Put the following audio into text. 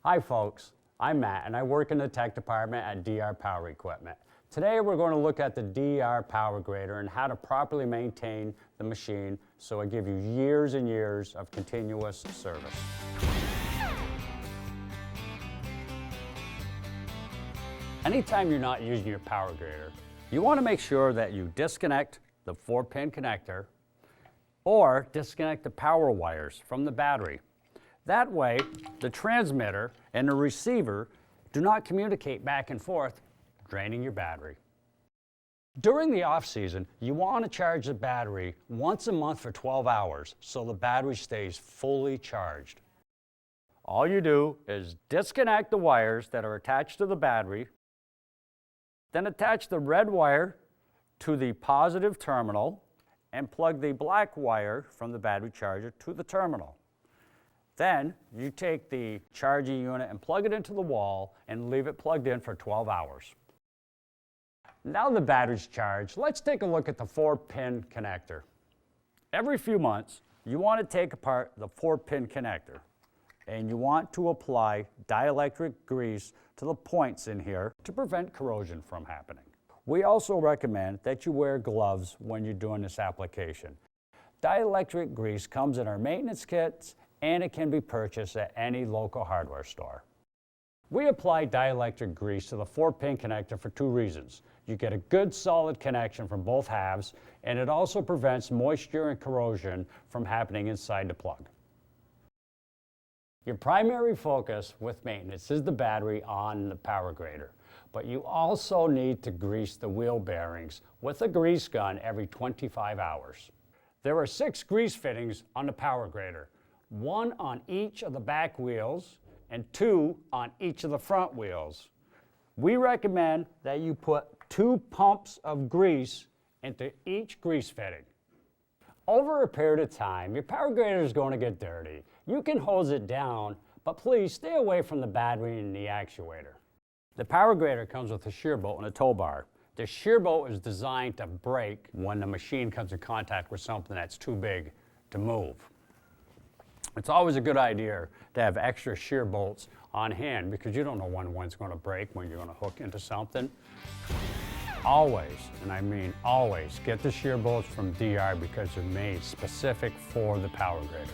Hi folks, I'm Matt and I work in the tech department at DR Power Equipment. Today we're going to look at the DR Power Grader and how to properly maintain the machine so it gives you years and years of continuous service. Anytime you're not using your power grader, you want to make sure that you disconnect the 4-pin connector or disconnect the power wires from the battery. That way, the transmitter and the receiver do not communicate back and forth, draining your battery. During the off-season, you want to charge the battery once a month for 12 hours so the battery stays fully charged. All you do is disconnect the wires that are attached to the battery, then attach the red wire to the positive terminal and plug the black wire from the battery charger to the terminal. Then you take the charging unit and plug it into the wall and leave it plugged in for 12 hours. Now the battery's charged, let's take a look at the 4-pin connector. Every few months, you want to take apart the 4-pin connector and you want to apply dielectric grease to the points in here to prevent corrosion from happening. We also recommend that you wear gloves when you're doing this application. Dielectric grease comes in our maintenance kits and it can be purchased at any local hardware store. We apply dielectric grease to the 4-pin connector for two reasons. You get a good solid connection from both halves, and it also prevents moisture and corrosion from happening inside the plug. Your primary focus with maintenance is the battery on the power grader, but you also need to grease the wheel bearings with a grease gun every 25 hours. There are 6 grease fittings on the power grader, 1 on each of the back wheels and 2 on each of the front wheels. We recommend that you put 2 pumps of grease into each grease fitting. Over a period of time, your power grader is going to get dirty. You can hose it down, but please stay away from the battery and the actuator. The power grader comes with a shear bolt and a tow bar. The shear bolt is designed to break when the machine comes in contact with something that's too big to move. It's always a good idea to have extra shear bolts on hand because you don't know when one's going to break, when you're going to hook into something. Always, and I mean always, get the shear bolts from DR because they're made specific for the power grader.